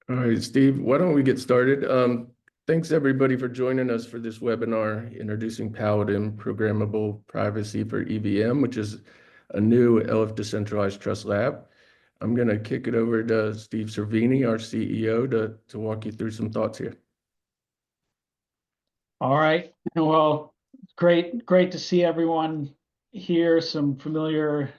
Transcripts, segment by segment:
All right, Steve, why don't we get started? Thanks everybody for joining us for this webinar introducing Paladin Programmable Privacy for EVM, which is a new LF Decentralized Trust Lab. I'm going to kick it over to Steve Cervini, our CEO, to walk you through some thoughts here. All right. Well, great to see everyone here. Some familiar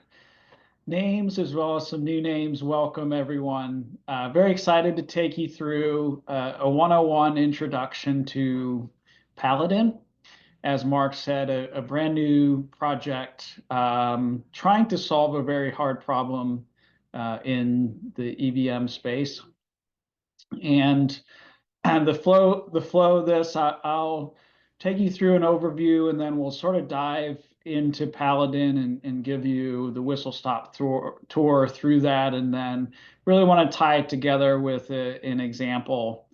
names as well as some new names. Welcome, everyone. Very excited to take you through a 101 introduction to Paladin. As Mark said, a brand new project trying to solve a very hard problem in the EVM space. And the flow of this, I'll take you through an overview, and then we'll sort of dive into Paladin and give you the whistle-stop tour through that, and then really want to tie it together with an example.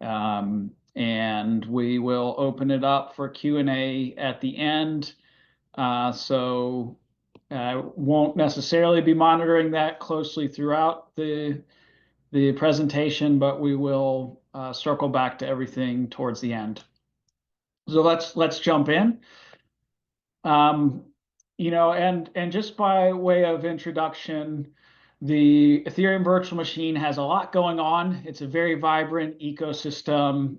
And we will open it up for Q&A at the end. So I won't necessarily be monitoring that closely throughout the presentation, but we will circle back to everything towards the end. So let's jump in. And just by way of introduction, the Ethereum virtual machine has a lot going on. It's a very vibrant ecosystem.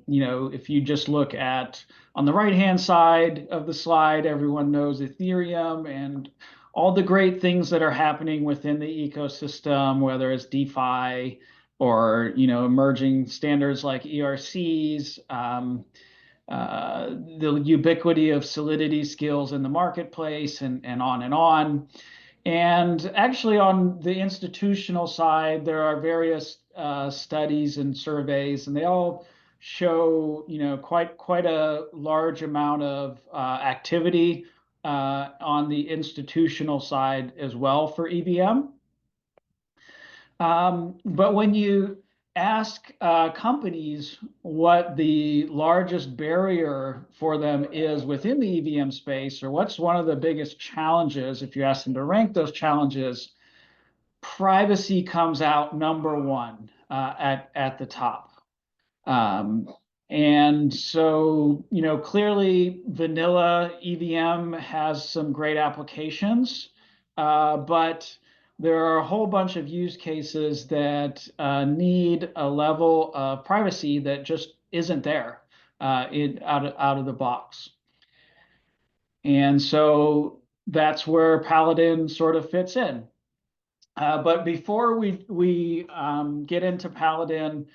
If you just look at on the right-hand side of the slide, everyone knows Ethereum and all the great things that are happening within the ecosystem, whether it's DeFi or emerging standards like ERCs, the ubiquity of Solidity skills in the marketplace, and on and on. And actually, on the institutional side, there are various studies and surveys, and they all show quite a large amount of activity on the institutional side as well for EVM. But when you ask companies what the largest barrier for them is within the EVM space, or what's one of the biggest challenges, if you ask them to rank those challenges, privacy comes out number one at the top. And so, clearly vanilla EVM has some great applications, but there are a whole bunch of use cases that need a level of privacy that just isn't there out of the box. And so that's where Paladin sort of fits in. But before we get into Paladin,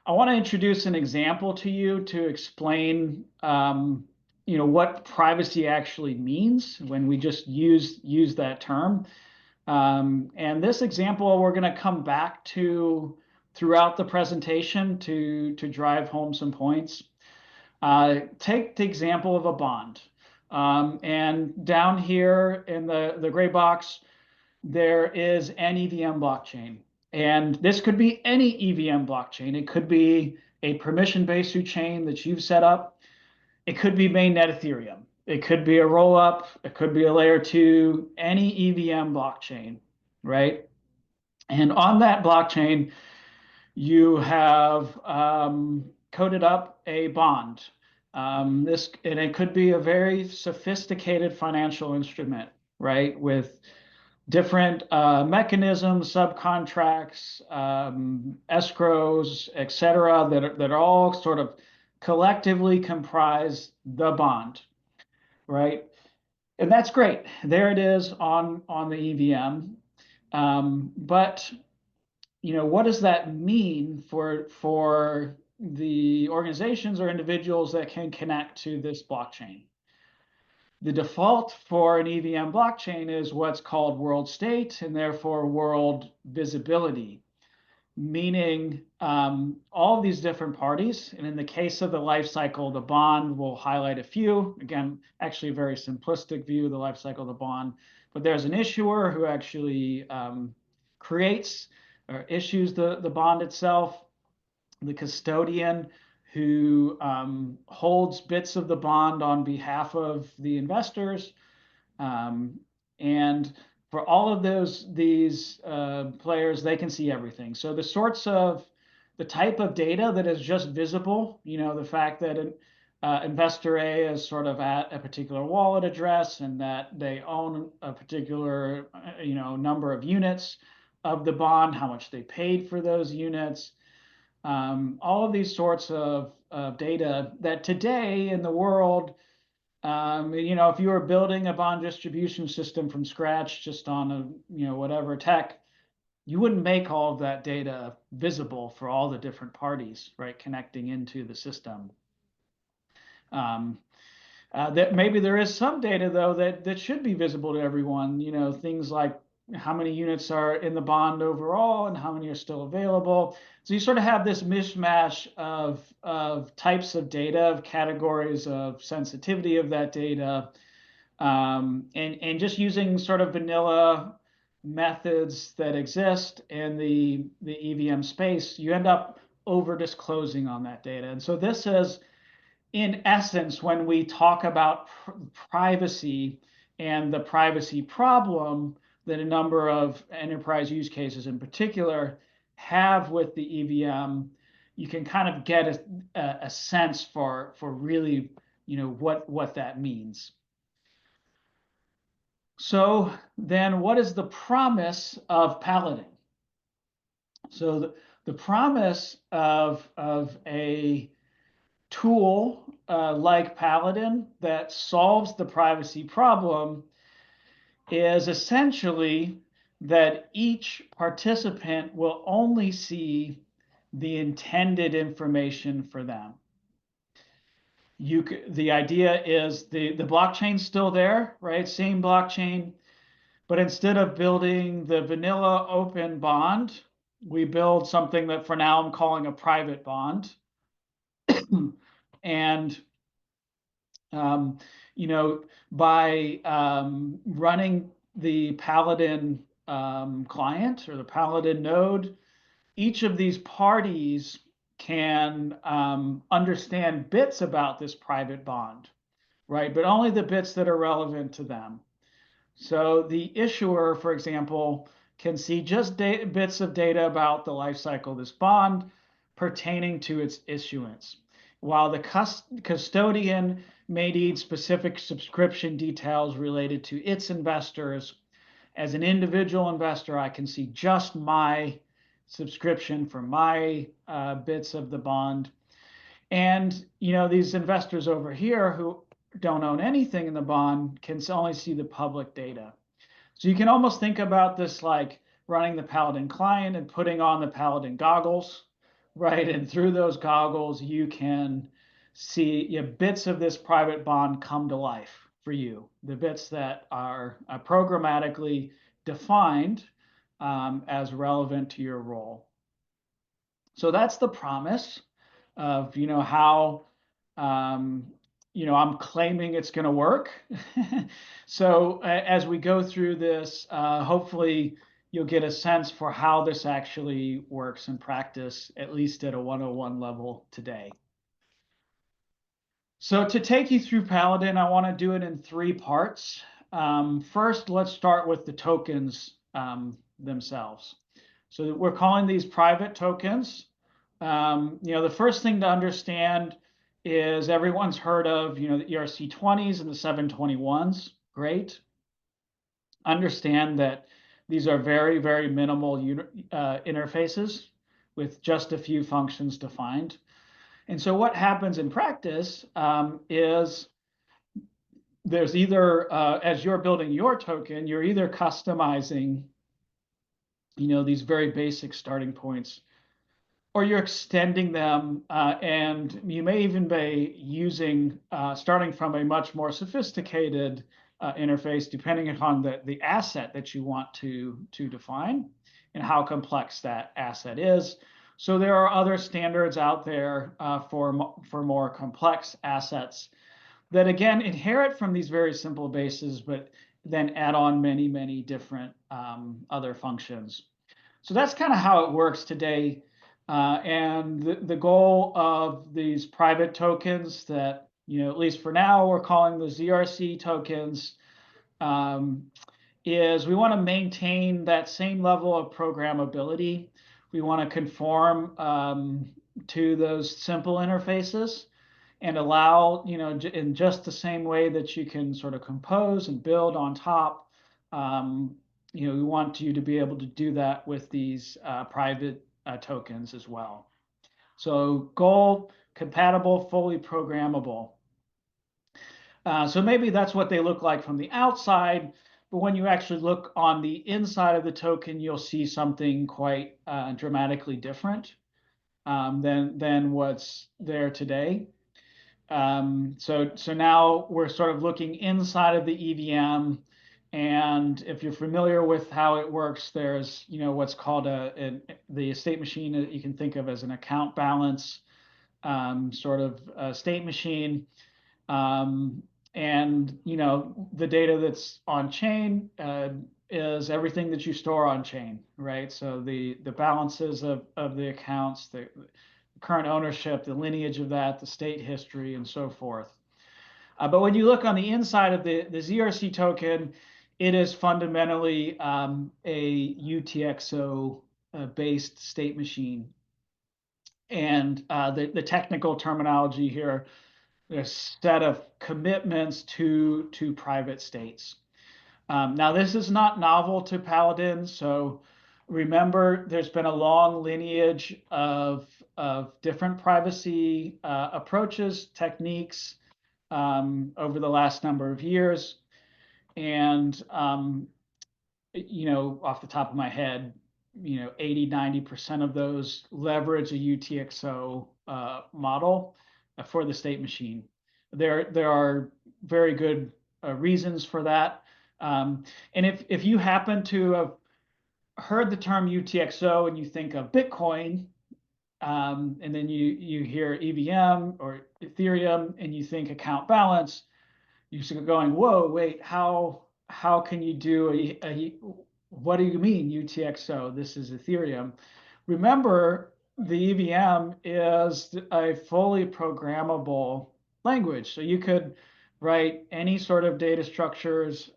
I want to introduce an example to you to explain what privacy actually means when we just use that term. And this example we're going to come back to throughout the presentation to drive home some points. Take the example of a bond. And down here in the gray box, there is an EVM blockchain. And this could be any EVM blockchain. It could be a permission-based chain that you've set up. It could be mainnet Ethereum. It could be a roll-up. It could be a layer 2, any EVM blockchain, right? And on that blockchain, you have coded up a bond. And it could be a very sophisticated financial instrument, right? With different mechanisms, subcontracts, escrows, et cetera, that are all sort of collectively comprise the bond, right? And that's great. There it is on the EVM. But what does that mean for the organizations or individuals that can connect to this blockchain? The default for an EVM blockchain is what's called world state and therefore world visibility, meaning all of these different parties. And in the case of the life cycle of the bond, we'll highlight a few. Again, actually a very simplistic view of the life cycle of the bond. But there's an issuer who actually creates or issues the bond itself, the custodian who holds bits of the bond on behalf of the investors. And for all of these players, they can see everything. So the sorts of the type of data that is just visible, the fact that investor A is sort of at a particular wallet address and that they own a particular, number of units of the bond, how much they paid for those units, all of these sorts of data that today in the world, if you were building a bond distribution system from scratch just on whatever tech, you wouldn't make all of that data visible for all the different parties, right, connecting into the system. That maybe there is some data though that should be visible to everyone. Things like how many units are in the bond overall and how many are still available. So you sort of have this mishmash of types of data, of categories of sensitivity of that data, and just using sort of vanilla methods that exist in the EVM space, you end up over disclosing on that data. And so this is, in essence, when we talk about privacy and the privacy problem that a number of enterprise use cases in particular have with the EVM, you can kind of get a sense for really, what that means. So then what is the promise of Paladin? So the promise of a tool like Paladin that solves the privacy problem is essentially that each participant will only see the intended information for them. The idea is the blockchain's still there, right? Same blockchain, but instead of building the vanilla open bond, we build something that for now I'm calling a private bond. And by running the Paladin client or the Paladin node, each of these parties can understand bits about this private bond, right? But only the bits that are relevant to them. So the issuer, for example, can see just bits of data about the life cycle of this bond pertaining to its issuance, while the custodian may need specific subscription details related to its investors. As an individual investor, I can see just my subscription for my bits of the bond. And these investors over here who don't own anything in the bond can only see the public data. So you can almost think about this like running the Paladin client and putting on the Paladin goggles, right? And through those goggles, you can see bits of this private bond come to life for you, the bits that are programmatically defined as relevant to your role. So that's the promise of how I'm claiming it's going to work. So as we go through this, hopefully you'll get a sense for how this actually works in practice, at least at a 101 level today. So to take you through Paladin, I want to do it in 3 parts. First, let's start with the tokens themselves. So we're calling these private tokens. The first thing to understand is everyone's heard of, the ERC20s and the 721s. Great. Understand that these are very, very minimal interfaces with just a few functions defined. And so what happens in practice is there's either, as you're building your token, you're either customizing, these very basic starting points, or you're extending them, and you may even be using, starting from a much more sophisticated interface, depending upon the asset that you want to define and how complex that asset is. So there are other standards out there for more complex assets that, again, inherit from these very simple bases, but then add on many, many different other functions. So that's kind of how it works today. And the goal of these private tokens that, at least for now, we're calling the ZRC tokens, is we want to maintain that same level of programmability. We want to conform to those simple interfaces and allow, in just the same way that you can sort of compose and build on top, we want you to be able to do that with these private tokens as well. So goal, compatible, fully programmable. So maybe that's what they look like from the outside, but when you actually look on the inside of the token, you'll see something quite dramatically different than what's there today. So now we're sort of looking inside of the EVM, and if you're familiar with how it works, there's what's called the state machine that you can think of as an account balance sort of state machine. And the data that's on chain is everything that you store on chain, right? So the balances of the accounts, the current ownership, the lineage of that, the state history, and so forth. But when you look on the inside of the ZRC token, it is fundamentally a UTXO based state machine. And the technical terminology here, a set of commitments to private states. Now, this is not novel to Paladin, so remember, there's been a long lineage of different privacy approaches, techniques over the last number of years. And, off the top of my head, 80–90% of those leverage a UTXO model for the state machine. There are very good reasons for that. And if you happen to have heard the term UTXO and you think of Bitcoin, and then you hear EVM or Ethereum and you think account balance, you're going, whoa, wait, how can you do what do you mean UTXO? This is Ethereum. Remember, the EVM is a fully programmable language. So you could write any sort of data structures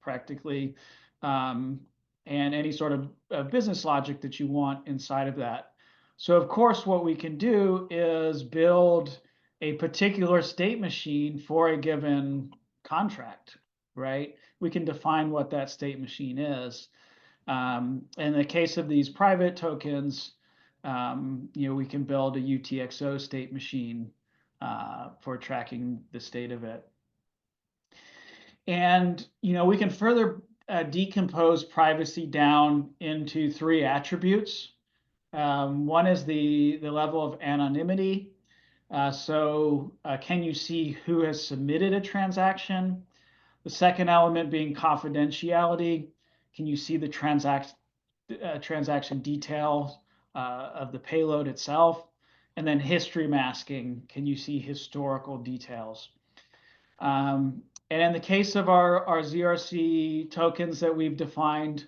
practically, and any sort of business logic that you want inside of that. So of course, what we can do is build a particular state machine for a given contract, right? We can define what that state machine is. In the case of these private tokens, we can build a UTXO state machine for tracking the state of it. And we can further decompose privacy down into 3 attributes. One is the level of anonymity. So can you see who has submitted a transaction? The second element being confidentiality. Can you see the transaction details of the payload itself? And then history masking. Can you see historical details? And in the case of our ZRC tokens that we've defined,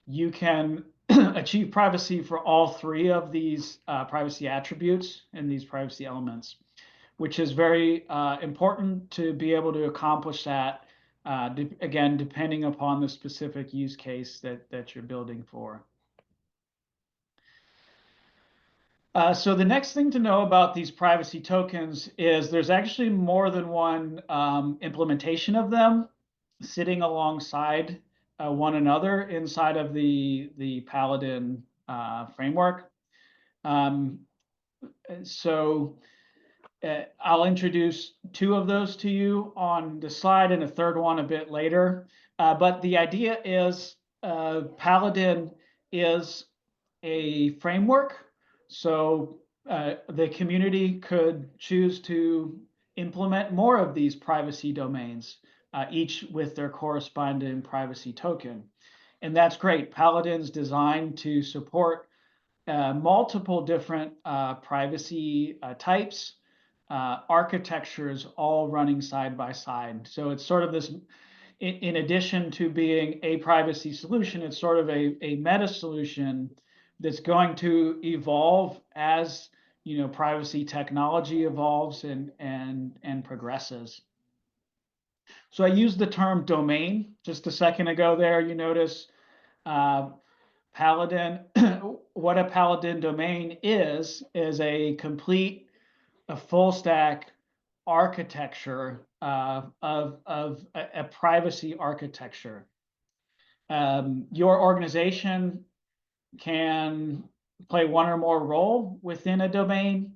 you can achieve privacy for all 3 of these privacy attributes and these privacy elements, which is very important to be able to accomplish that, again, depending upon the specific use case that you're building for. So the next thing to know about these privacy tokens is there's actually more than one implementation of them sitting alongside one another inside of the Paladin framework. So I'll introduce 2 of those to you on the slide and a third one a bit later. But the idea is Paladin is a framework. So the community could choose to implement more of these privacy domains, each with their corresponding privacy token. And that's great. Paladin's designed to support multiple different privacy types, architectures, all running side by side. So it's sort of this, in addition to being a privacy solution, it's sort of a meta solution that's going to evolve as privacy technology evolves and progresses. So I used the term domain just a second ago there. You notice Paladin what a Paladin domain is a full stack architecture of a privacy architecture. Your organization can play one or more role within a domain.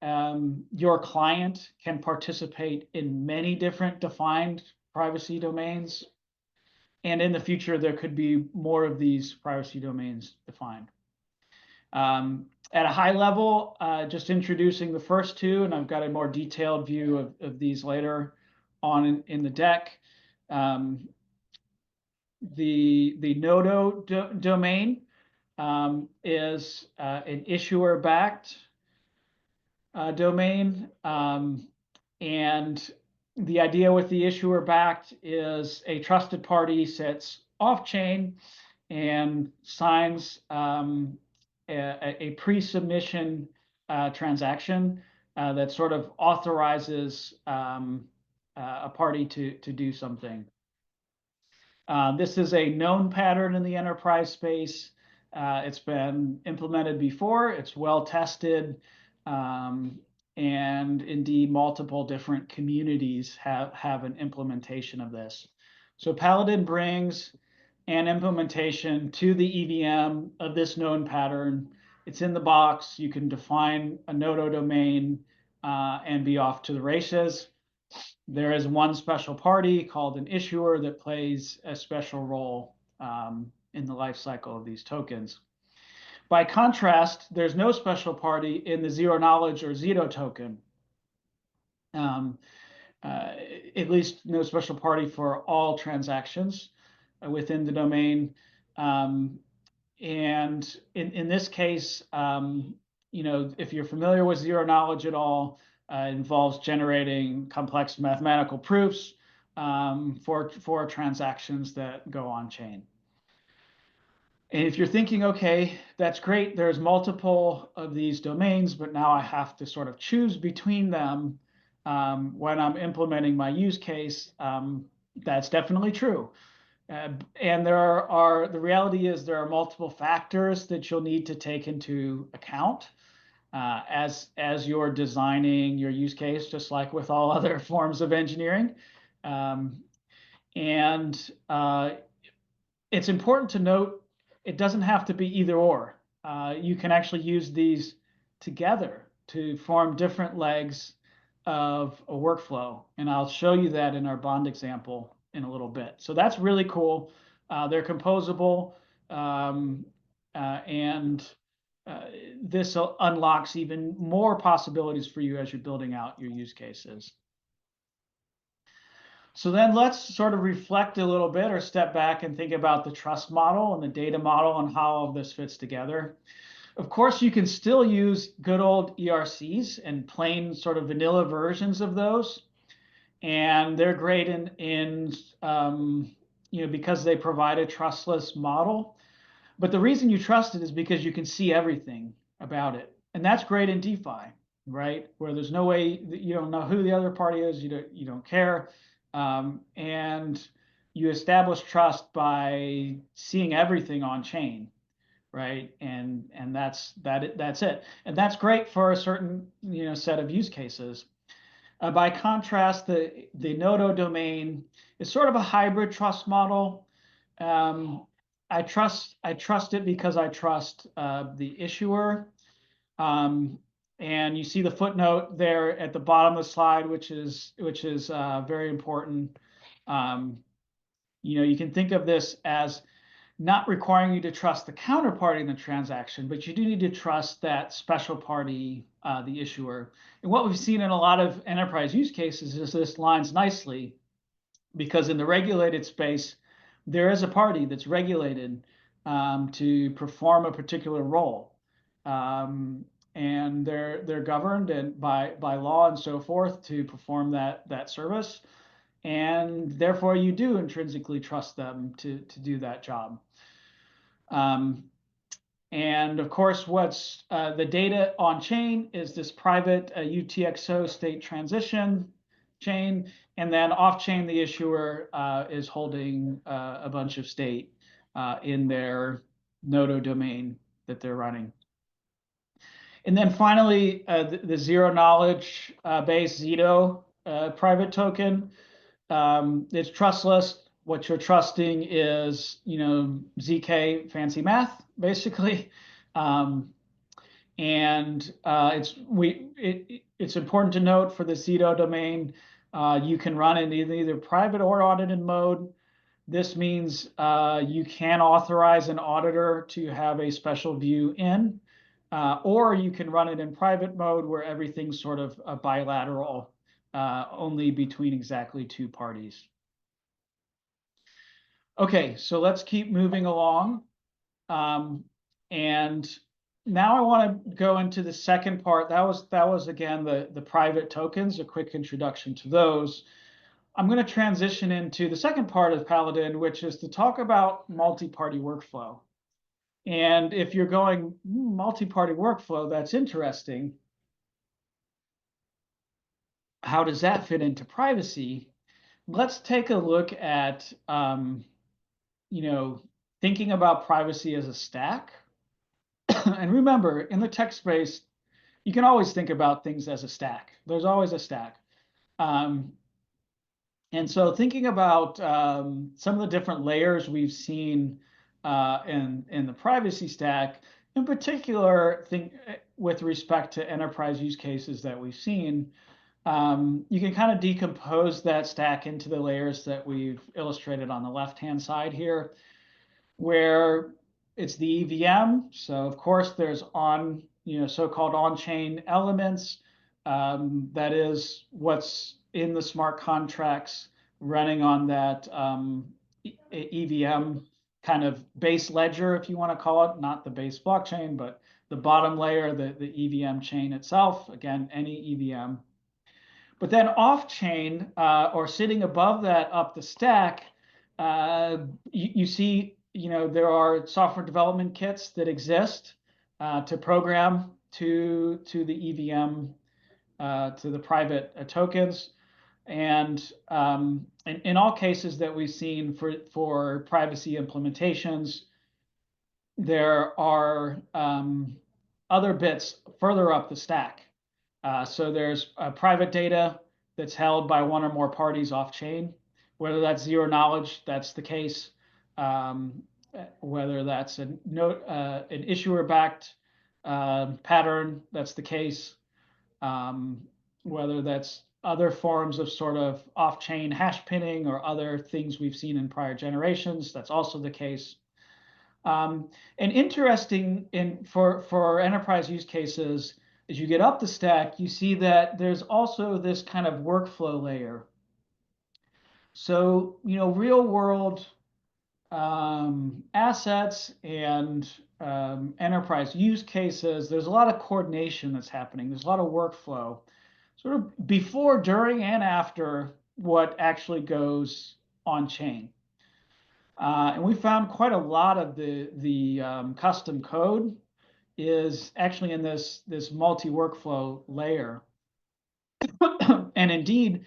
Your client can participate in many different defined privacy domains. And in the future, there could be more of these privacy domains defined. At a high level, just introducing the first two, and I've got a more detailed view of these later on in the deck. The Nodo domain is an issuer-backed domain. And the idea with the issuer-backed is a trusted party sits off-chain and signs a pre-submission transaction that sort of authorizes a party to do something. This is a known pattern in the enterprise space. It's been implemented before. It's well tested. And indeed, multiple different communities have an implementation of this. So Paladin brings an implementation to the EVM of this known pattern. It's in the box. You can define a Nodo domain and be off to the races. There is one special party called an issuer that plays a special role in the life cycle of these tokens. By contrast, there's no special party in the zero knowledge or ZETO token. At least no special party for all transactions within the domain. And in this case, if you're familiar with zero knowledge at all, it involves generating complex mathematical proofs for transactions that go on chain. And if you're thinking, okay, that's great, there's multiple of these domains, but now I have to sort of choose between them when I'm implementing my use case, that's definitely true. And the reality is there are multiple factors that you'll need to take into account as you're designing your use case, just like with all other forms of engineering. It's important to note it doesn't have to be either or. You can actually use these together to form different legs of a workflow. And I'll show you that in our bond example in a little bit. So that's really cool. They're composable. This unlocks even more possibilities for you as you're building out your use cases. So then let's sort of reflect a little bit or step back and think about the trust model and the data model and how all of this fits together. Of course, you can still use good old ERCs and plain sort of vanilla versions of those. And they're great because they provide a trustless model. But the reason you trust it is because you can see everything about it. And that's great in DeFi, right? Where there's no way that you don't know who the other party is, you don't care. And you establish trust by seeing everything on chain, right? And that's it. And that's great for a certain set of use cases. By contrast, the Nodo domain is sort of a hybrid trust model. I trust it because I trust the issuer. And you see the footnote there at the bottom of the slide, which is very important. You can think of this as not requiring you to trust the counterparty in the transaction, but you do need to trust that special party, the issuer. And what we've seen in a lot of enterprise use cases is this lines nicely, because in the regulated space, there is a party that's regulated to perform a particular role. And they're governed and by law and so forth to perform that service. And therefore, you do intrinsically trust them to do that job. And of course, what's the data on chain is this private UTXO state transition chain. And then off chain, the issuer is holding a bunch of state in their Nodo domain they're running. And then finally, the zero knowledge based ZITO private token. It's trustless. What you're trusting is, ZK fancy math, basically. And it's important to note for the ZITO domain, you can run in either private or audited mode. This means you can authorize an auditor to have a special view in, or you can run it in private mode where everything's sort of a bilateral, only between exactly two parties. Okay, so let's keep moving along. And now I want to go into the second part. That was again the private tokens, a quick introduction to those. I'm going to transition into the second part of Paladin, which is to talk about multi-party workflow. And if you're going multi-party workflow, that's interesting. How does that fit into privacy? Let's take a look at thinking about privacy as a stack. And remember, in the tech space, you can always think about things as a stack. There's always a stack. And so thinking about some of the different layers we've seen in the privacy stack, in particular, with respect to enterprise use cases that we've seen, you can kind of decompose that stack into the layers that we've illustrated on the left-hand side here, where it's the EVM. So of course there's so-called on-chain elements. That is what's in the smart contracts running on that EVM kind of base ledger, if you want to call it, not the base blockchain, but the bottom layer, the EVM chain itself. Again, any EVM. But then off-chain, or sitting above that up the stack, you see, there are software development kits that exist to program to the EVM, to the private tokens. And in all cases that we've seen for privacy implementations, there are other bits further up the stack. So there's private data that's held by one or more parties off-chain, whether that's zero knowledge, that's the case, whether that's an issuer-backed pattern, that's the case, whether that's other forms of sort of off-chain hash pinning or other things we've seen in prior generations, that's also the case. And interesting for enterprise use cases, as you get up the stack, you see that there's also this kind of workflow layer. So, real world assets and enterprise use cases, there's a lot of coordination that's happening. There's a lot of workflow, sort of before, during, and after what actually goes on chain. And we found quite a lot of the custom code is actually in this multi-workflow layer. And indeed,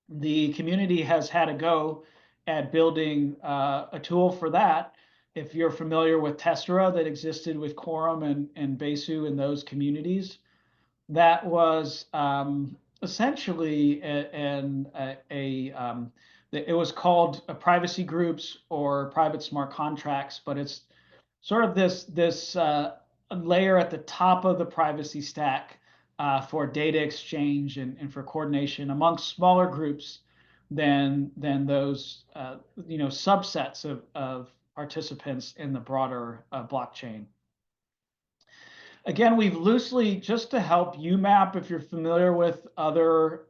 the community has had a go at building a tool for that. If you're familiar with Tessera that existed with Quorum and Besu in those communities, that was essentially it was called privacy groups or private smart contracts, but it's sort of this layer at the top of the privacy stack for data exchange and for coordination amongst smaller groups than those subsets of participants in the broader blockchain. Again, we've loosely, just to help you map, if you're familiar with other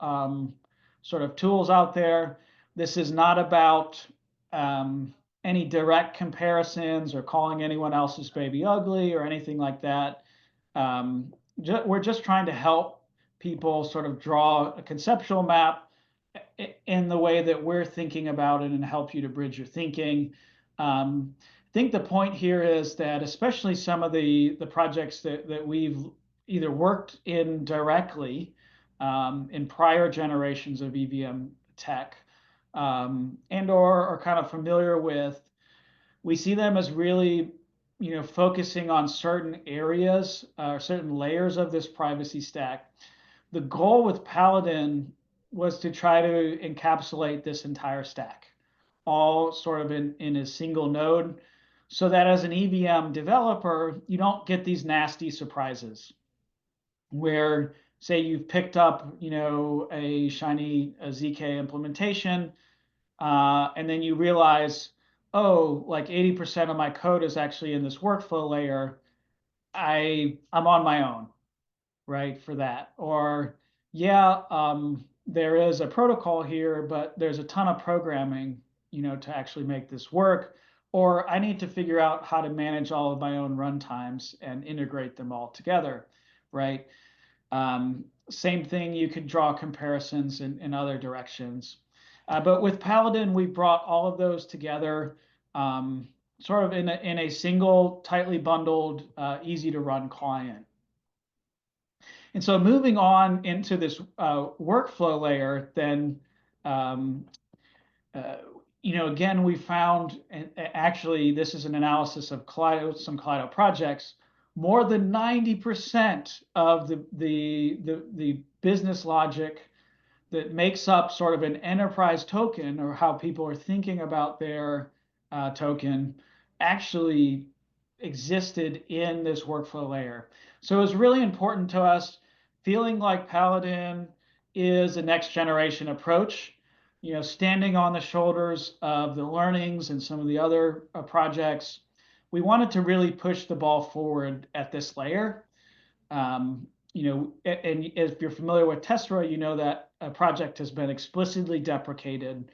sort of tools out there, this is not about any direct comparisons or calling anyone else's baby ugly or anything like that. We're just trying to help people sort of draw a conceptual map in the way that we're thinking about it and help you to bridge your thinking. I think the point here is that especially some of the projects that we've either worked in directly in prior generations of EVM tech, and or are kind of familiar with, we see them as really focusing on certain areas or certain layers of this privacy stack. The goal with Paladin was to try to encapsulate this entire stack, all sort of in a single node, so that as an EVM developer, you don't get these nasty surprises where, say, you've picked up, a shiny ZK implementation, and then you realize, oh, like 80% of my code is actually in this workflow layer. I'm on my own, right, for that. Or, yeah, there is a protocol here, but there's a ton of programming, to actually make this work. Or I need to figure out how to manage all of my own runtimes and integrate them all together, right? Same thing, you could draw comparisons in other directions. But with Paladin, we brought all of those together, sort of in a single, tightly bundled, easy to run client. And so moving on into this workflow layer, then, um, uh, again, we found, and actually, this is an analysis of Kaleido, some Kaleido projects, more than 90% of the business logic that makes up sort of an enterprise token, or how people are thinking about their token, actually existed in this workflow layer. So it was really important to us, feeling like Paladin is a next generation approach, standing on the shoulders of the learnings and some of the other projects. We wanted to really push the ball forward at this layer. And if you're familiar with Tessera, you know that a project has been explicitly deprecated.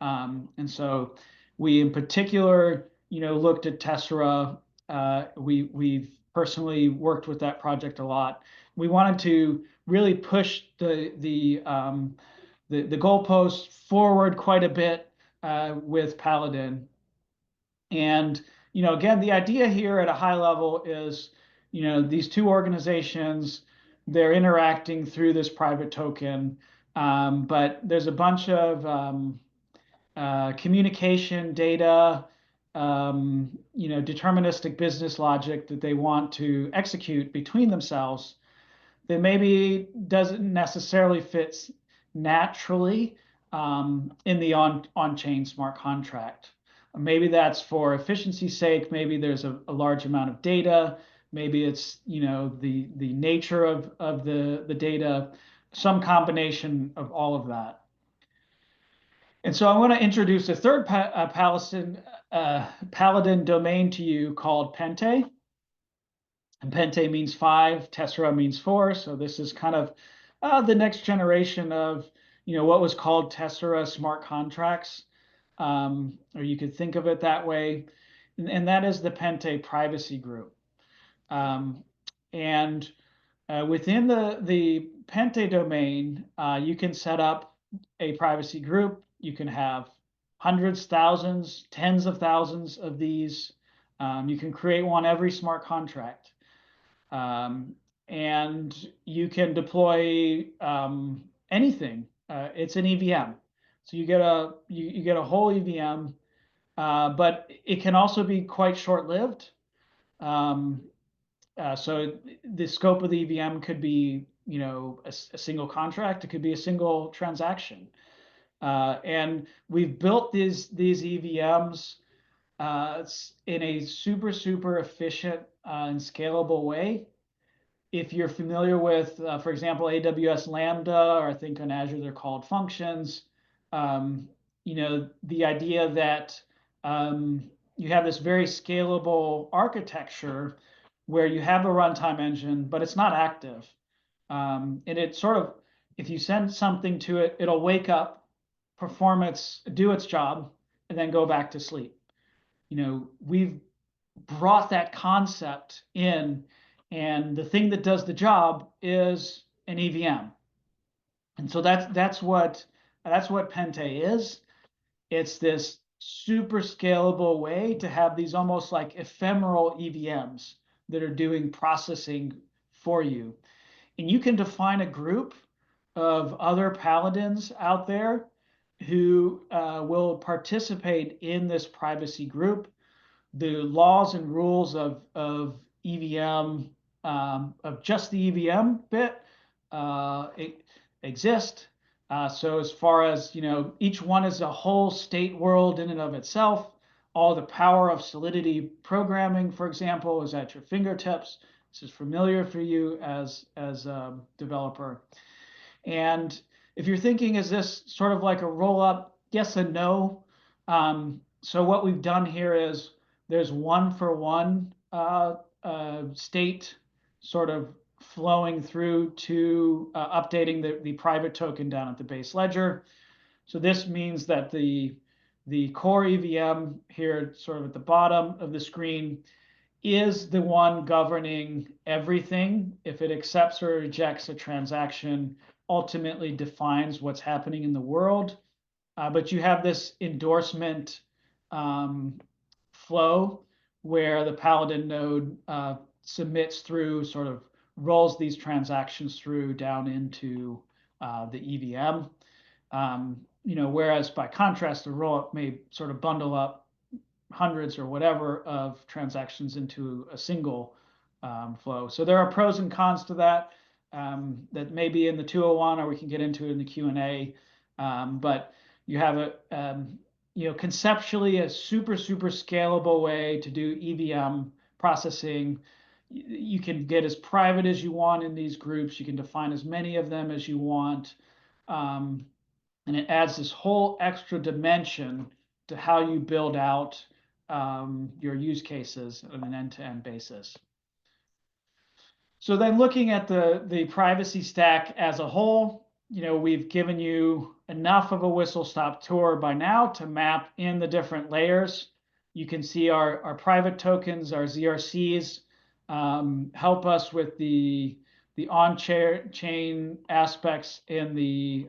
And so we, in particular, looked at Tessera. We've personally worked with that project a lot. We wanted to really push the goalposts forward quite a bit with Paladin. And again, the idea here at a high level is, these two organizations, they're interacting through this private token, but there's a bunch of communication data, deterministic business logic that they want to execute between themselves that maybe doesn't necessarily fit naturally in the on-chain smart contract. Maybe that's for efficiency's sake. Maybe there's a large amount of data. Maybe it's the nature of the data, some combination of all of that. And so I want to introduce a third Paladin domain to you called Pente. And Pente means 5, Tessera means 4. So this is kind of the next generation of what was called Tessera smart contracts, or you could think of it that way. And that is the Pente privacy group. And within the Pente domain, you can set up a privacy group. You can have hundreds, thousands, tens of thousands of these. You can create one every smart contract. And you can deploy anything. It's an EVM. So you get a whole EVM, but it can also be quite short-lived. So the scope of the EVM could be, a single contract. It could be a single transaction. And we've built these EVMs in a super, super efficient and scalable way. If you're familiar with, for example, AWS Lambda, or I think on Azure they're called functions, the idea that you have this very scalable architecture where you have a runtime engine, but it's not active. And it sort of, if you send something to it, it'll wake up, perform do its job, and then go back to sleep. We've brought that concept in, and the thing that does the job is an EVM. And so that's what Pente is. It's this super scalable way to have these almost like ephemeral EVMs that are doing processing for you. And you can define a group of other Paladins out there who will participate in this privacy group. the laws and rules of EVM, of just the EVM bit, exist. So as far as, each one is a whole state world in and of itself. All the power of Solidity programming, for example, is at your fingertips. This is familiar for you as a developer. And if you're thinking, is this sort of like a roll up? Yes and no. So what we've done here is there's one for one state sort of flowing through to updating the private token down at the base ledger. So this means that the core EVM here, sort of at the bottom of the screen, is the one governing everything. If it accepts or rejects a transaction, ultimately defines what's happening in the world. But you have this endorsement flow where the Paladin node submits through, sort of rolls these transactions through down into the EVM. Whereas by contrast, the rollup may sort of bundle up hundreds or whatever of transactions into a single flow. So there are pros and cons to that that may be in the 201, or we can get into it in the Q&A. But you have conceptually a super scalable way to do EVM processing. You can get as private as you want in these groups. You can define as many of them as you want. And it adds this whole extra dimension to how you build out your use cases on an end-to-end basis. So then looking at the privacy stack as a whole, we've given you enough of a whistle-stop tour by now to map in the different layers. You can see our private tokens, our ZRCs, help us with the on-chain aspects in the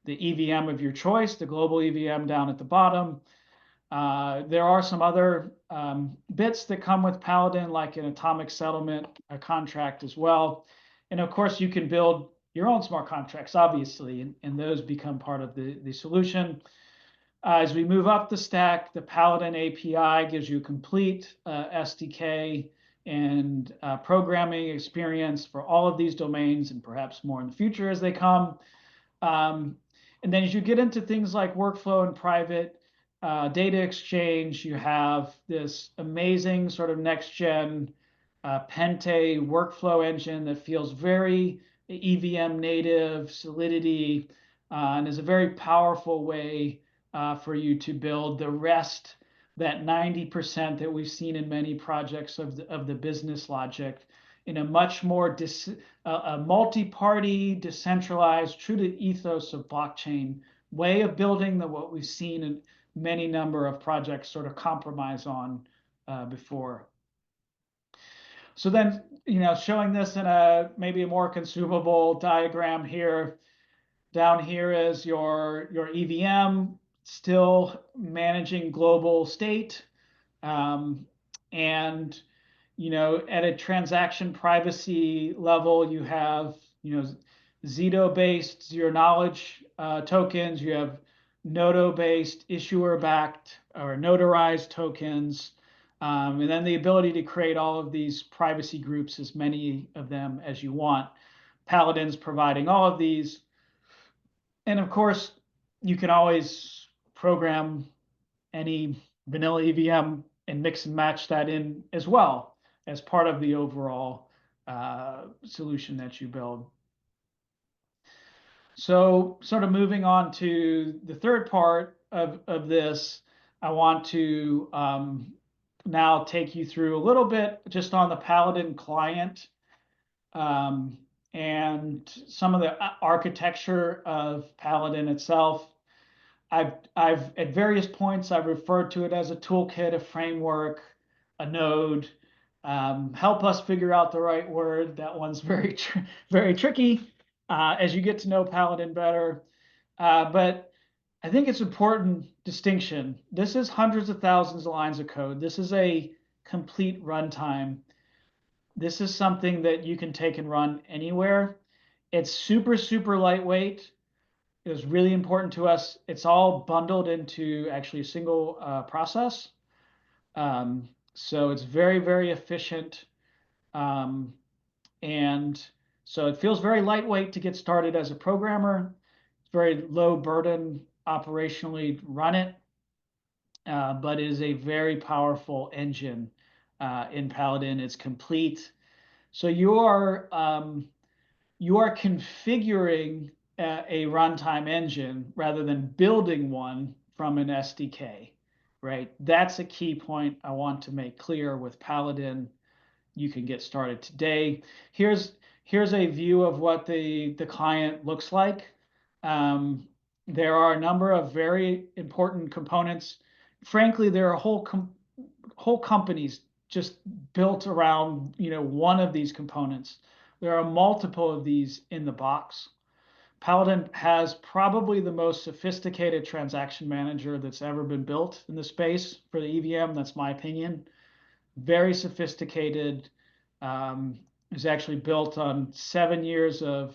EVM of your choice, the global EVM down at the bottom. There are some other bits that come with Paladin, like an atomic settlement contract as well. And of course, you can build your own smart contracts, obviously, and those become part of the solution. As we move up the stack, the Paladin API gives you a complete SDK and programming experience for all of these domains, and perhaps more in the future as they come. And then as you get into things like workflow and private data exchange, you have this amazing sort of next-gen Pente workflow engine that feels very EVM native, Solidity, and is a very powerful way for you to build the rest, that 90% that we've seen in many projects of the business logic, in a much more a multi-party, decentralized, true to ethos of blockchain way of building than what we've seen in many number of projects sort of compromise on before. So then, showing this in maybe a more consumable diagram here. Down here is your EVM, still managing global state. And at a transaction privacy level, you have, Zito-based zero knowledge tokens. You have Nodo-based issuer-backed or notarized tokens. And then the ability to create all of these privacy groups, as many of them as you want. Paladin's providing all of these. And of course, you can always program any vanilla EVM and mix and match that in as well as part of the overall solution that you build. So sort of moving on to the third part of this, I want to now take you through a little bit just on the Paladin client and some of the architecture of Paladin itself. I've at various points I've referred to it as a toolkit, a framework, a node. Help us figure out the right word. That one's very very tricky as you get to know Paladin better. But I think it's important distinction. This is hundreds of thousands of lines of code. This is a complete runtime. This is something that you can take and run anywhere. It's super lightweight. It was really important to us. It's all bundled into actually a single process. So it's very, very efficient. And so it feels very lightweight to get started as a programmer. It's very low burden operationally run it, but it is a very powerful engine in Paladin. It's complete. So you are configuring a runtime engine rather than building one from an SDK, right? That's a key point I want to make clear with Paladin. You can get started today. Here's a view of what the client looks like. There are a number of very important components. Frankly, there are whole companies just built around one of these components. There are multiple of these in the box. Paladin has probably the most sophisticated transaction manager that's ever been built in the space for the EVM. That's my opinion. Very sophisticated. Is actually built on 7 years of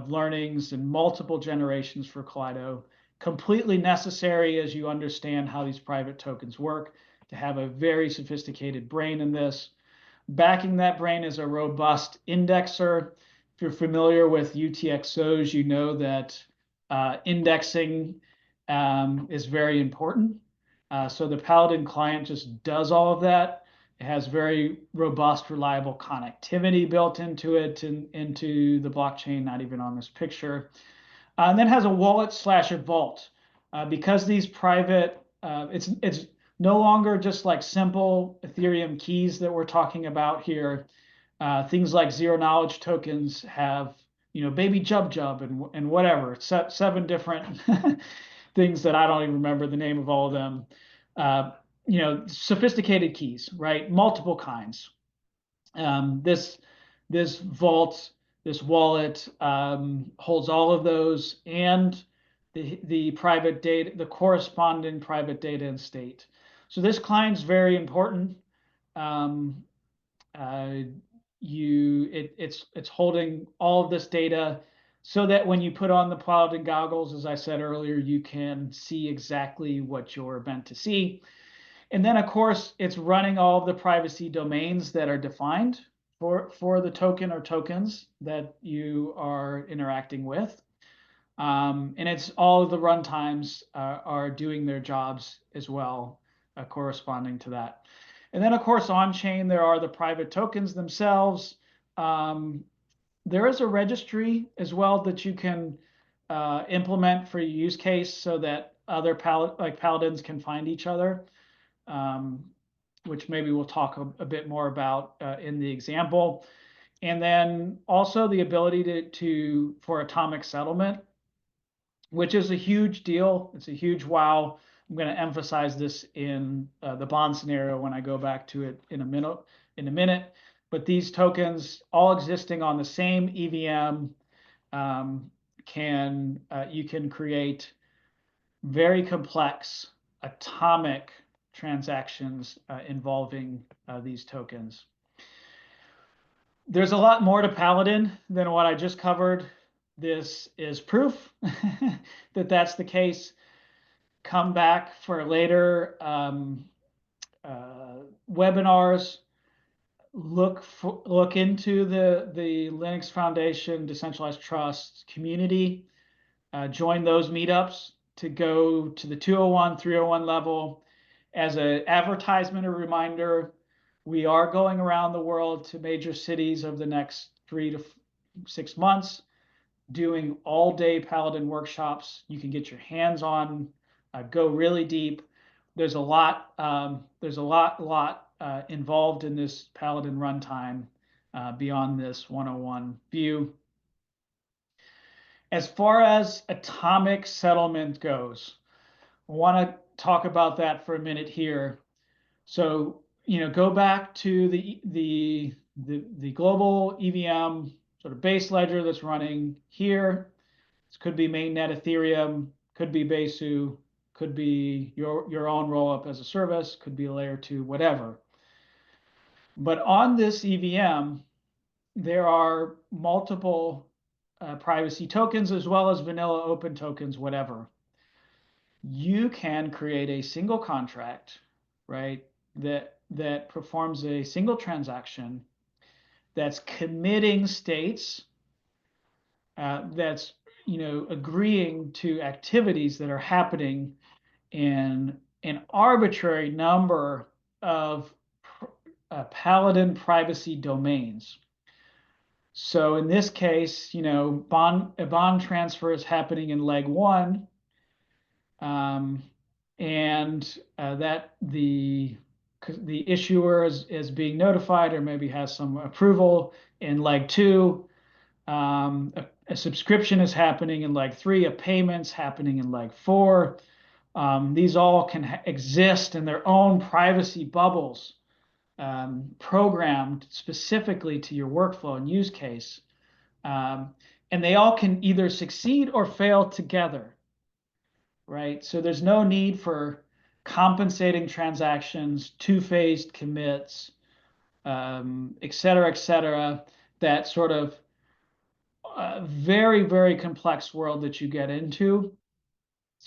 learnings and multiple generations for Kaleido. Completely necessary as you understand how these private tokens work to have a very sophisticated brain in this. Backing that brain is a robust indexer. If you're familiar with UTXOs, you know that indexing is very important. So the Paladin client just does all of that. It has very robust, reliable connectivity built into it, into the blockchain, not even on this picture. And then has a wallet slash a vault. Because these private, it's no longer just like simple Ethereum keys that we're talking about here. Things like zero knowledge tokens have, baby jub jub and whatever, 7 different things that I don't even remember the name of all of them. Sophisticated keys, right? Multiple kinds. This vault, this wallet holds all of those and the private data, the corresponding private data and state. So this client's very important. Um, uh, it's holding all of this data so that when you put on the Paladin goggles, as I said earlier, you can see exactly what you're meant to see. And then, of course, it's running all of the privacy domains that are defined for the token or tokens that you are interacting with. And it's all of the runtimes are doing their jobs as well, corresponding to that. And then, of course, on chain, there are the private tokens themselves. There is a registry as well that you can implement for your use case so that other paladins can find each other, which maybe we'll talk a bit more about in the example. And then also the ability for atomic settlement, which is a huge deal. It's a huge wow. I'm going to emphasize this in the bond scenario when I go back to it in a minute. But these tokens, all existing on the same EVM, you can create very complex atomic transactions involving these tokens. There's a lot more to Paladin than what I just covered. This is proof that that's the case. Come back for later webinars. Look into the Linux Foundation Decentralized Trust community. Join those meetups to go to the 201, 301 level. As an advertisement or reminder, we are going around the world to major cities over the next 3 to 6 months, doing all-day Paladin workshops. You can get your hands on, go really deep. There's a lot involved in this Paladin runtime beyond this 101 view. As far as atomic settlement goes, I want to talk about that for a minute here. So, go back to the global EVM sort of base ledger that's running here. This could be mainnet Ethereum, could be Besu, could be your own rollup as a service, could be layer 2, whatever. But on this EVM, there are multiple privacy tokens as well as vanilla open tokens, whatever. You can create a single contract, right? that performs a single transaction that's committing states, that's agreeing to activities that are happening in an arbitrary number of Paladin privacy domains. So in this case, a bond transfer is happening in leg one, and that the issuer is being notified or maybe has some approval in leg two. A subscription is happening in leg three, a payment's happening in leg four. These all can exist in their own privacy bubbles, programmed specifically to your workflow and use case. And they all can either succeed or fail together, right? So there's no need for compensating transactions, two-phased commits, et cetera, that sort of very, very complex world that you get into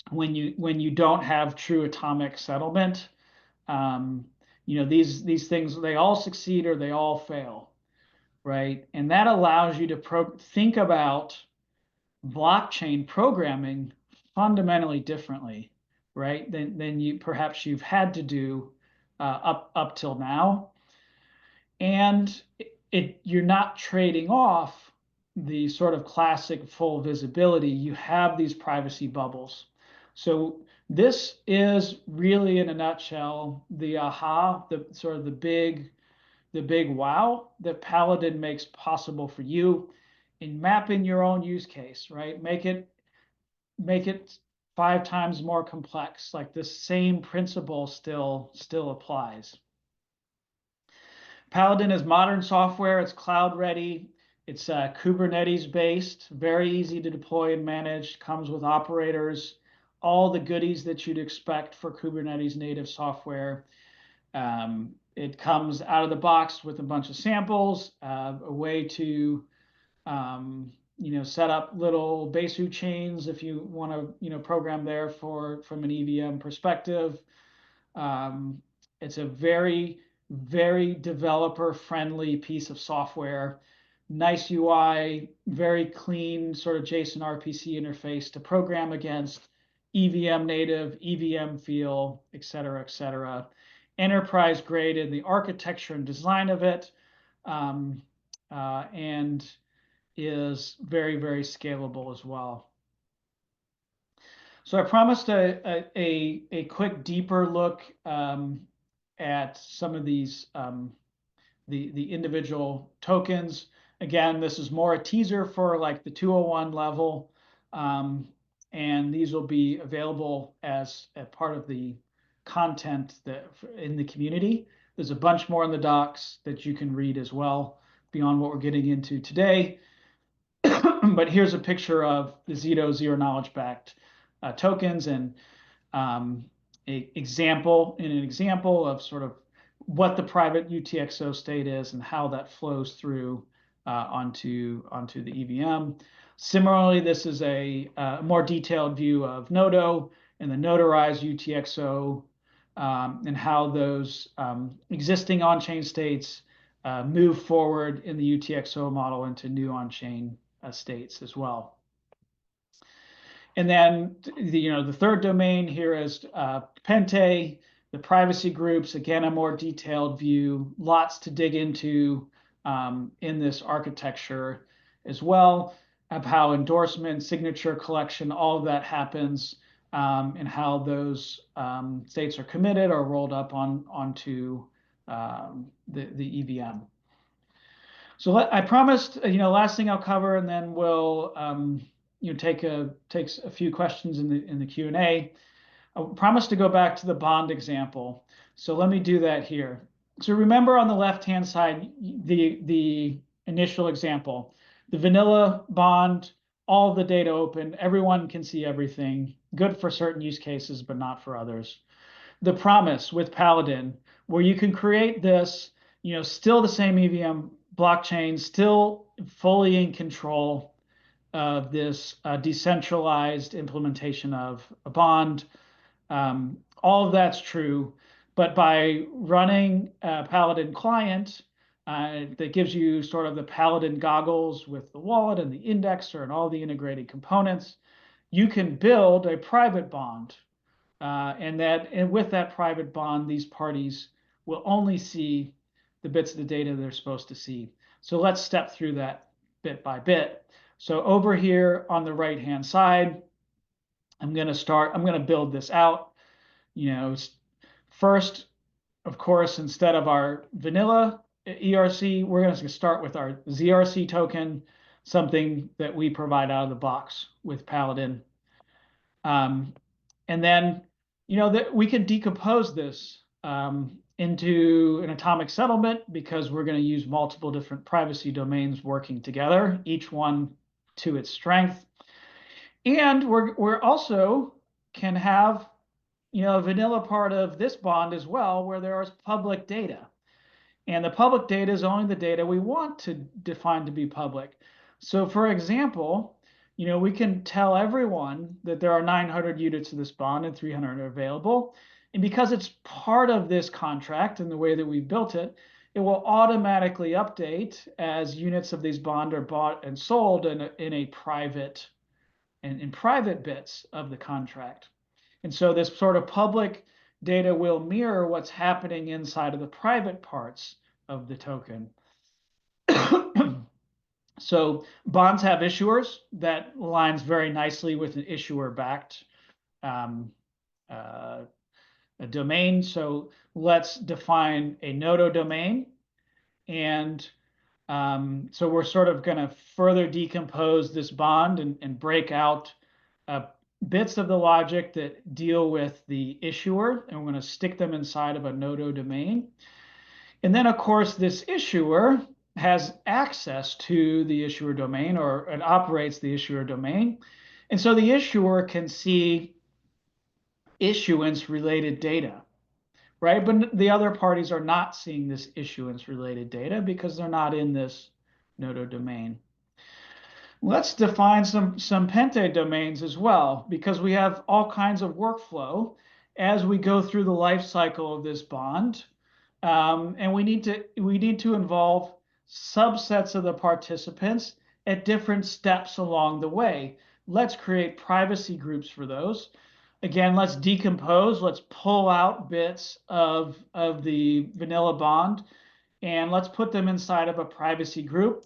when you don't have true atomic settlement. These things, they all succeed or they all fail, right? And that allows you to think about blockchain programming fundamentally differently, right? Than you've had to do up till now. And you're not trading off the sort of classic full visibility. You have these privacy bubbles. So this is really, in a nutshell, the sort of the big wow that Paladin makes possible for you in mapping your own use case, right? Make it 5 times more complex. Like the same principle still applies. Paladin is modern software. It's cloud ready. It's Kubernetes based, very easy to deploy and manage, comes with operators, all the goodies that you'd expect for Kubernetes native software. It comes out of the box with a bunch of samples, a way to set up little Besu chains if you want to program there from an EVM perspective. It's a very, very developer friendly piece of software. Nice UI, very clean sort of JSON RPC interface to program against, EVM native, EVM feel, et cetera, enterprise grade in the architecture and design of it, and is very, very scalable as well. So I promised a quick deeper look at some of these the individual tokens. Again, this is more a teaser for like the 201 level, and these will be available as a part of the content that in the community. There's a bunch more in the docs that you can read as well beyond what we're getting into today. But here's a picture of the Zito zero knowledge backed tokens and an example of sort of what the private UTXO state is and how that flows through onto the EVM. Similarly, this is a more detailed view of Nodo and the notarized UTXO, and how those existing on-chain states move forward in the UTXO model into new on-chain states as well. And then the third domain here is Pente, the privacy groups. Again, a more detailed view, lots to dig into in this architecture as well, of how endorsement, signature collection, all of that happens, and how those states are committed or rolled up onto the EVM. So I promised, last thing I'll cover, and then we'll takes a few questions in the Q&A. I promised to go back to the bond example, so let me do that here. So remember on the left-hand side, the initial example, the vanilla bond, all of the data open, everyone can see everything, good for certain use cases, but not for others. The promise with Paladin, where you can create this, still the same EVM blockchain, still fully in control of this decentralized implementation of a bond. All of that's true, But by running a Paladin client that gives you sort of the Paladin goggles with the wallet and the indexer and all the integrated components, you can build a private bond. And with that private bond, these parties will only see the bits of the data they're supposed to see. So let's step through that bit by bit. So over here on the right-hand side, I'm going to build this out. First, of course, instead of our vanilla ERC, we're going to start with our ZRC token, something that we provide out of the box with Paladin. And then, that we can decompose this into an atomic settlement because we're going to use multiple different privacy domains working together, each one to its strength. And we're also can have a vanilla part of this bond as well, where there is public data. And the public data is only the data we want to define to be public. So for example, we can tell everyone that there are 900 units of this bond and 300 are available. And because it's part of this contract and the way that we built it, it will automatically update as units of these bond are bought and sold in private bits of the contract. And so this sort of public data will mirror what's happening inside of the private parts of the token. So bonds have issuers. That aligns very nicely with an issuer-backed a domain. So let's define a nodo domain. And so we're sort of going to further decompose this bond and break out bits of the logic that deal with the issuer, and we're going to stick them inside of a nodo domain. And then, of course, this issuer has access to the issuer domain, or it operates the issuer domain. And so the issuer can see issuance-related data, right? But the other parties are not seeing this issuance-related data because they're not in this nodo domain. Let's define some Pente domains as well, because we have all kinds of workflow as we go through the life cycle of this bond. And we need to involve subsets of the participants at different steps along the way. Let's create privacy groups for those. Again, let's decompose. Let's pull out bits of the vanilla bond, and let's put them inside of a privacy group.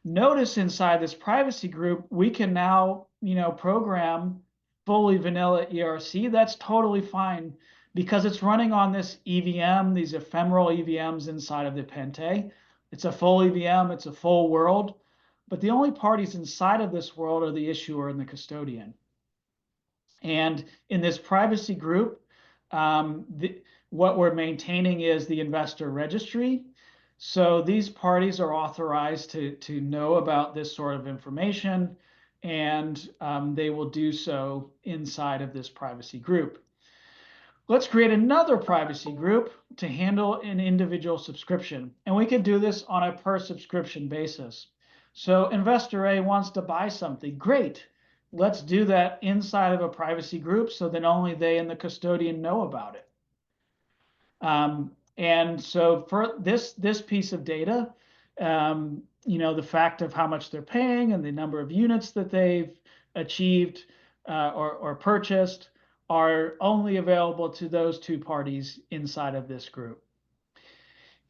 Notice inside this privacy group, we can now, program fully vanilla ERC. That's totally fine because it's running on this EVM, these ephemeral EVMs inside of the Pente. It's a full EVM, it's a full world, but the only parties inside of this world are the issuer and the custodian. And in this privacy group, what we're maintaining is the investor registry. So these parties are authorized to know about this sort of information, and they will do so inside of this privacy group. Let's create another privacy group to handle an individual subscription. And we can do this on a per subscription basis. So investor A wants to buy something. Great. Let's do that inside of a privacy group so that only they and the custodian know about it. And so for this piece of data, the fact of how much they're paying and the number of units that they've achieved or purchased are only available to those two parties inside of this group.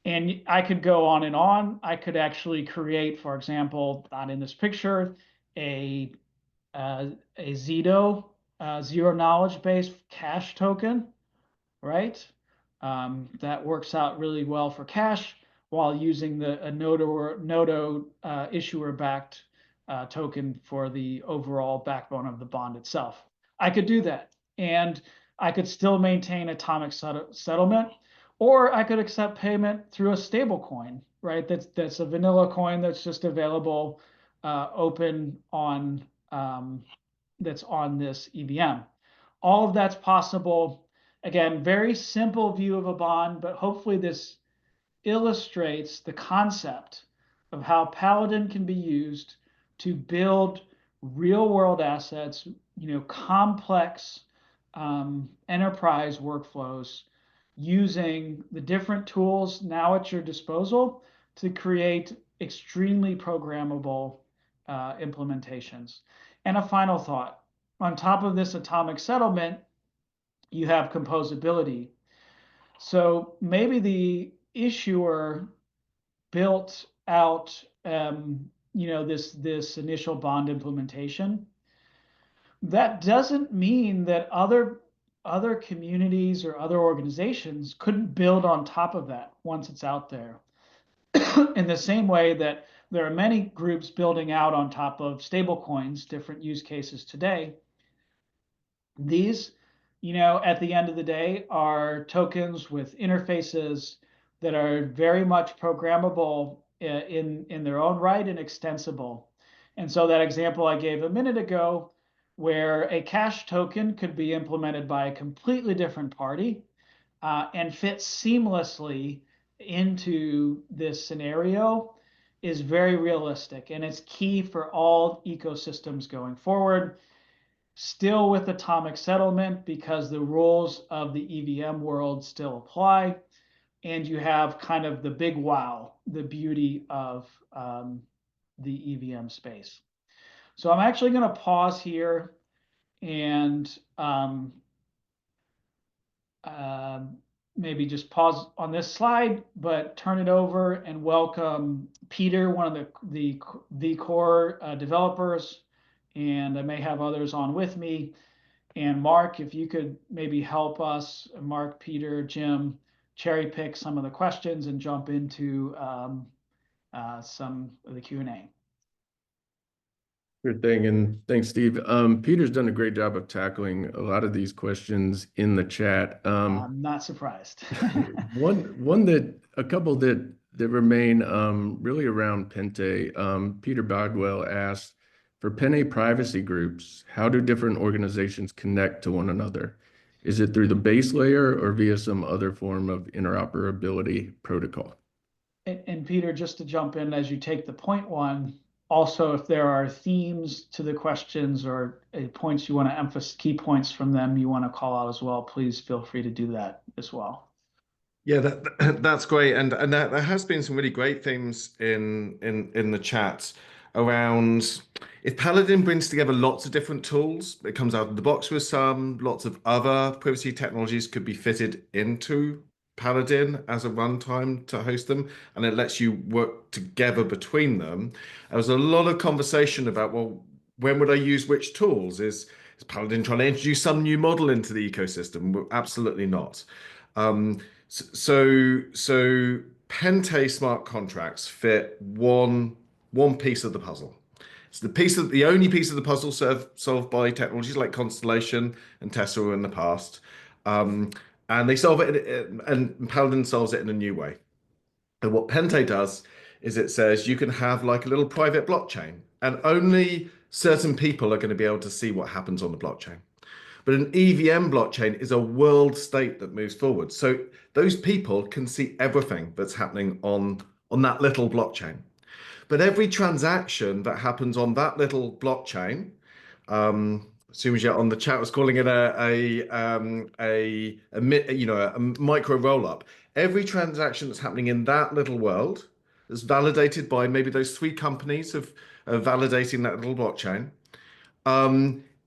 And I could go on and on. I could actually create, for example, not in this picture, a ZDO, zero knowledge base cash token, right? That works out really well for cash while using a Nodo issuer-backed token for the overall backbone of the bond itself. I could do that, and I could still maintain atomic settlement, or I could accept payment through a stable coin, right? That's a vanilla coin that's just available open on that's on this EVM. All of that's possible. Again, very simple view of a bond, but hopefully this illustrates the concept of how Paladin can be used to build real world assets, complex enterprise workflows using the different tools now at your disposal to create extremely programmable implementations. And a final thought, on top of this atomic settlement, you have composability. So maybe the issuer built out this initial bond implementation. That doesn't mean that other communities or other organizations couldn't build on top of that once it's out there. In the same way that there are many groups building out on top of stablecoins, different use cases today. These, at the end of the day, are tokens with interfaces that are very much programmable in their own right and extensible. And so that example I gave a minute ago, where a cash token could be implemented by a completely different party and fit seamlessly into this scenario, is very realistic. And it's key for all ecosystems going forward. Still with atomic settlement, because the rules of the EVM world still apply. And you have kind of the big wow, the beauty of the EVM space. So I'm actually going to pause here and maybe just pause on this slide, but turn it over and welcome Peter, one of the core developers, and I may have others on with me. And Mark, if you could maybe help us, Mark, Peter, Jim, cherry pick some of the questions and jump into some of the Q&A. Good thing, and thanks, Steve. Peter's done a great job of tackling a lot of these questions in the chat. I'm not surprised. A couple that remain really around Pente. Peter Bodwell asked, for Pente privacy groups, how do different organizations connect to one another? Is it through the base layer or via some other form of interoperability protocol? And Peter, just to jump in as you take the point one, also if there are themes to the questions or points you want to emphasize, key points from them you want to call out as well, please feel free to do that as well. Yeah, that's great, and there has been some really great themes in the chat around if Paladin brings together lots of different tools, it comes out of the box with some, lots of other privacy technologies could be fitted into Paladin as a runtime to host them, and it lets you work together between them. There was a lot of conversation about, well, when would I use which tools? Is Paladin trying to introduce some new model into the ecosystem? Well, absolutely not. So Pente smart contracts fit one piece of the puzzle. It's the only piece of the puzzle solved by technologies like Constellation and Tesla in the past, and they solve it, and Paladin solves it in a new way. And what Pente does is it says you can have like a little private blockchain, and only certain people are going to be able to see what happens on the blockchain. But an EVM blockchain is a world state that moves forward. So those people can see everything that's happening on that little blockchain. But every transaction that happens on that little blockchain, Sumijit on the chat was calling it a micro roll-up. Every transaction that's happening in that little world is validated by maybe those three companies of validating that little blockchain.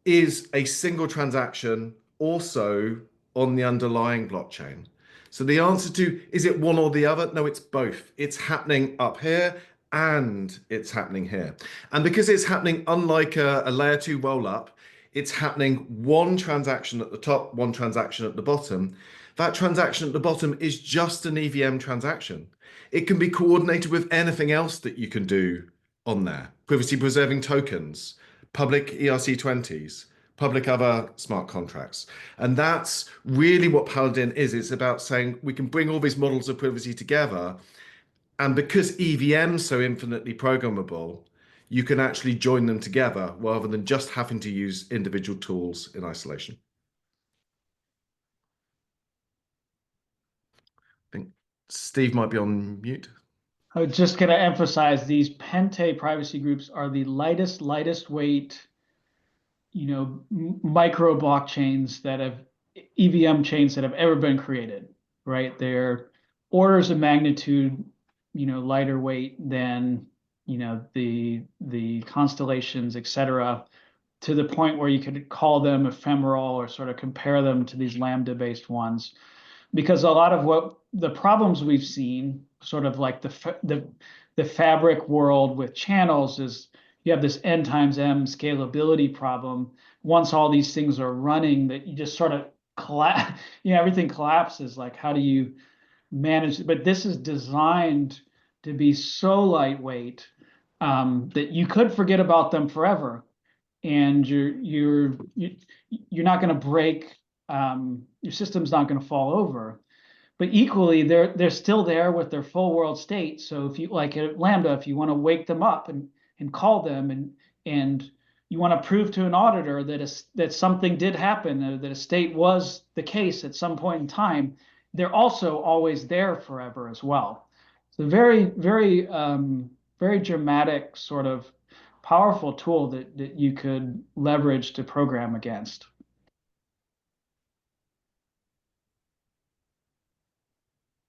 Is a single transaction also on the underlying blockchain? So the answer to, is it one or the other? No, it's both. It's happening up here and it's happening here. And because it's happening unlike a layer 2 roll-up, it's happening one transaction at the top, one transaction at the bottom. That transaction at the bottom is just an EVM transaction. It can be coordinated with anything else that you can do on there. Privacy preserving tokens, public ERC20s, public other smart contracts. And that's really what Paladin is. It's about saying we can bring all these models of privacy together. And because EVM is so infinitely programmable, you can actually join them together rather than just having to use individual tools in isolation. I think Steve might be on mute. I was just going to emphasize these Pente privacy groups are the lightest weight, micro blockchains that have EVM chains that have ever been created. right? They're orders of magnitude, lighter weight than, the constellations, et cetera, to the point where you could call them ephemeral or sort of compare them to these Lambda-based ones. Because a lot of what the problems we've seen, sort of like the fabric world with channels, is you have this n times m scalability problem. Once all these things are running, that you just sort of collapse, everything collapses. Like, how do you manage? But this is designed to be so lightweight that you could forget about them forever, and you're not going to break. Your system's not going to fall over. But equally, they're still there with their full world state. So if you, like at Lambda, if you want to wake them up and call them, and you want to prove to an auditor that something did happen, or that a state was the case at some point in time, they're also always there forever as well. So very, very, very dramatic, sort of powerful tool that you could leverage to program against.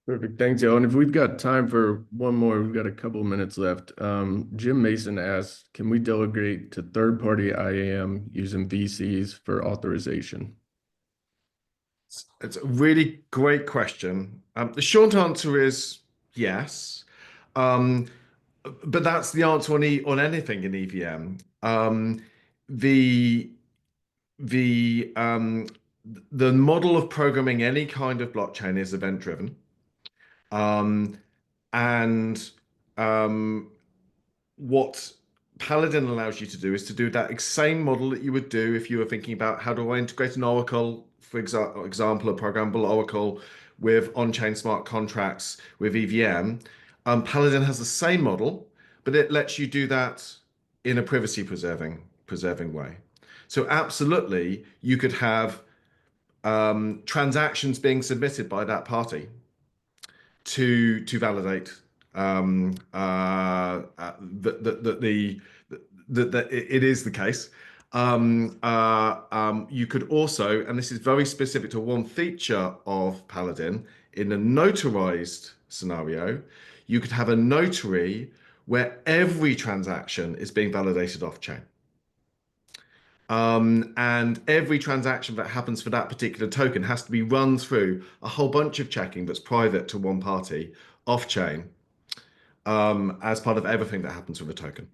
Perfect. Thanks, Joe. And if we've got time for one more, we've got a couple of minutes left. Jim Mason asks, can we delegate to third-party IAM using VCs for authorization? It's a really great question. The short answer is yes. But that's the answer on anything in EVM. The the model of programming any kind of blockchain is event driven. And what Paladin allows you to do is to do that same model that you would do if you were thinking about how do I integrate an Oracle, for example, a programmable Oracle with on-chain smart contracts with EVM. Paladin has the same model, but it lets you do that in a privacy preserving way. So absolutely, you could have transactions being submitted by that party to validate that it is the case. You could also, and this is very specific to one feature of Paladin, in a notarized scenario, you could have a notary where every transaction is being validated off-chain. And every transaction that happens for that particular token has to be run through a whole bunch of checking that's private to one party off-chain as part of everything that happens with a token.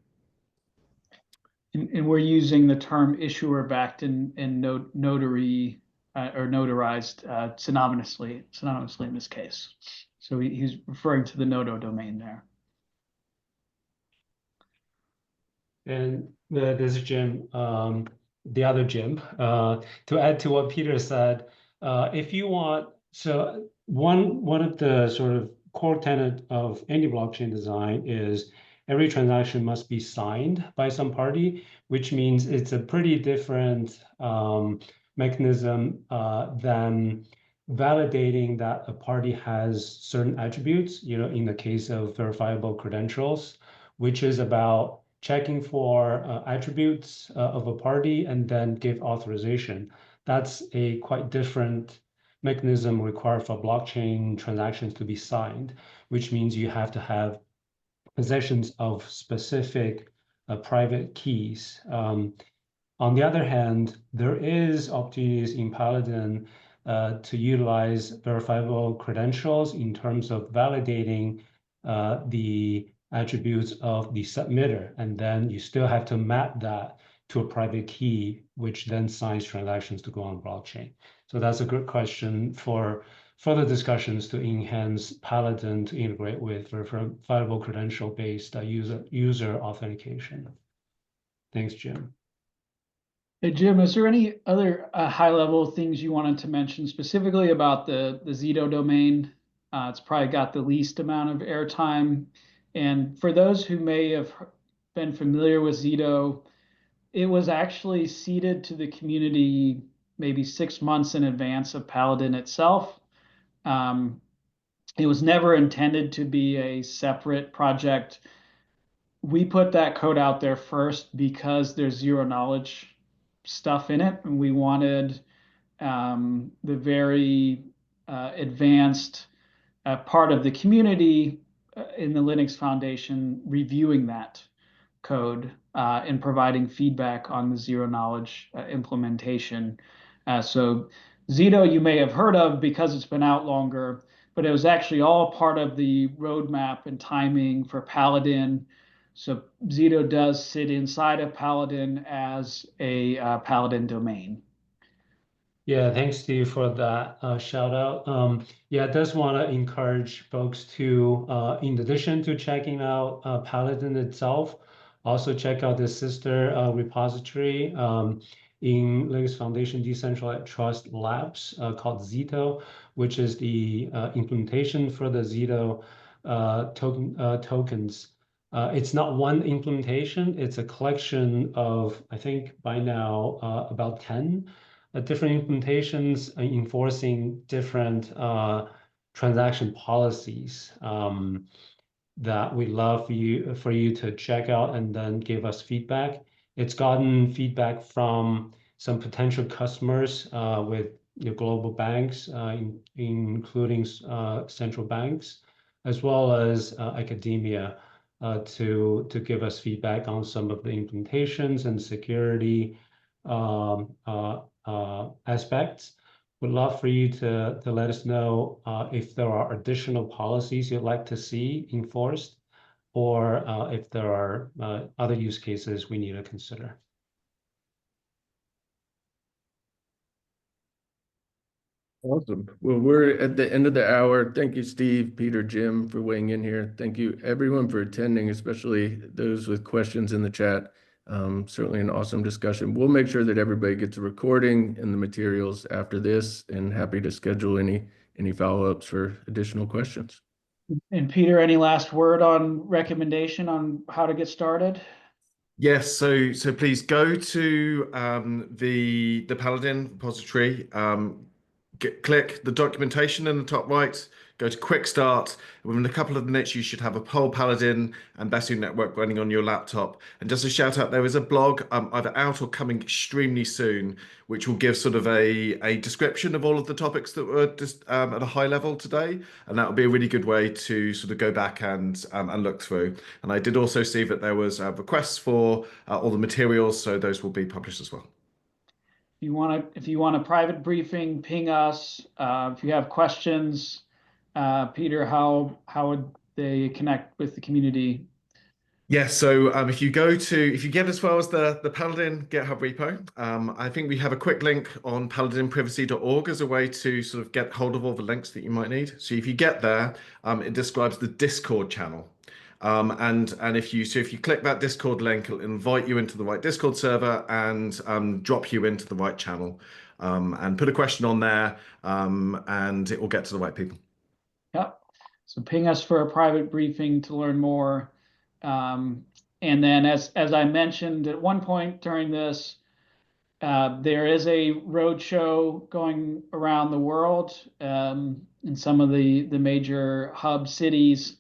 And we're using the term issuer-backed and notary or notarized synonymously in this case. So he's referring to the nodo domain there. And this is Jim, the other Jim. To add to what Peter said, if you want, so one of the sort of core tenet of any blockchain design is every transaction must be signed by some party, which means it's a pretty different mechanism than validating that a party has certain attributes, in the case of verifiable credentials, which is about checking for attributes of a party and then give authorization. That's a quite different mechanism required for blockchain transactions to be signed, which means you have to have possessions of specific private keys. On the other hand, there is opportunities in Paladin to utilize verifiable credentials in terms of validating the attributes of the submitter, and then you still have to map that to a private key, which then signs transactions to go on blockchain. So that's a good question for further discussions to enhance Paladin to integrate with verifiable credential-based user authentication. Thanks, Jim. Hey, Jim, is there any other high-level things you wanted to mention specifically about the Zito domain? It's probably got the least amount of airtime. And for those who may have been familiar with Zito, it was actually seeded to the community maybe 6 months in advance of Paladin itself. It was never intended to be a separate project. We put that code out there first because there's zero knowledge stuff in it, and we wanted the very advanced part of the community in the Linux Foundation reviewing that code and providing feedback on the zero knowledge implementation. So Zito you may have heard of because it's been out longer, but it was actually all part of the roadmap and timing for Paladin. So Zito does sit inside of Paladin as a Paladin domain. Yeah, thanks, Steve, for that shout out. Yeah, I just want to encourage folks to, in addition to checking out Paladin itself, also check out the sister repository in Linux Foundation Decentralized Trust Labs called Zito, which is the implementation for the Zito tokens. It's not one implementation, it's a collection of, I think by now, about 10 different implementations enforcing different transaction policies that we'd love for you to check out and then give us feedback. It's gotten feedback from some potential customers with global banks, including central banks, as well as academia to give us feedback on some of the implementations and security aspects. Would love for you to let us know if there are additional policies you'd like to see enforced, or if there are other use cases we need to consider. Awesome. Well, we're at the end of the hour. Thank you, Steve, Peter, Jim, for weighing in here. Thank you, everyone, for attending, especially those with questions in the chat. Certainly an awesome discussion. We'll make sure that everybody gets a recording and the materials after this, and happy to schedule any follow-ups for additional questions. And Peter, any last word on recommendation on how to get started? Yes, so please go to the Paladin repository. Click the documentation in the top right, go to Quick Start. Within a couple of minutes, you should have a Pole Paladin and Basu network running on your laptop. And just a shout out, there is a blog either out or coming extremely soon, which will give sort of a description of all of the topics that were just at a high level today. And that will be a really good way to sort of go back and look through. And I did also see that there was requests for all the materials, so those will be published as well. If you want a private briefing, ping us. If you have questions, Peter, how would they connect with the community? Yes, so if you get as far as the Paladin GitHub repo, I think we have a quick link on paladinprivacy.org as a way to sort of get hold of all the links that you might need. So if you get there, it describes the Discord channel. And if you click that Discord link, it'll invite you into the right Discord server and drop you into the right channel, and put a question on there, and it will get to the right people. Yep. So ping us for a private briefing to learn more. And then as I mentioned at one point during this, there is a roadshow going around the world in some of the major hub cities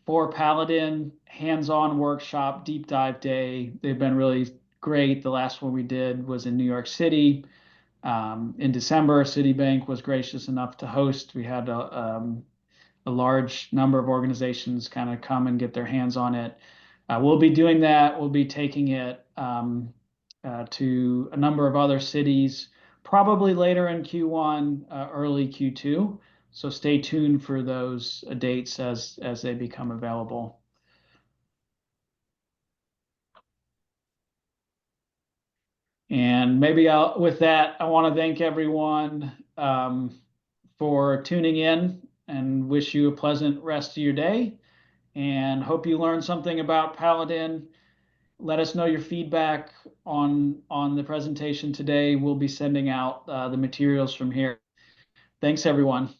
for Paladin, hands-on workshop, deep dive day. They've been really great. The last one we did was in New York City. In December, Citibank was gracious enough to host. We had a large number of organizations kind of come and get their hands on it. We'll be doing that. We'll be taking it to a number of other cities, probably later in Q1, early Q2. So stay tuned for those dates as they become available. And maybe with that, I want to thank everyone for tuning in and wish you a pleasant rest of your day, and hope you learned something about Paladin. Let us know your feedback on the presentation today. We'll be sending out the materials from here. Thanks, everyone.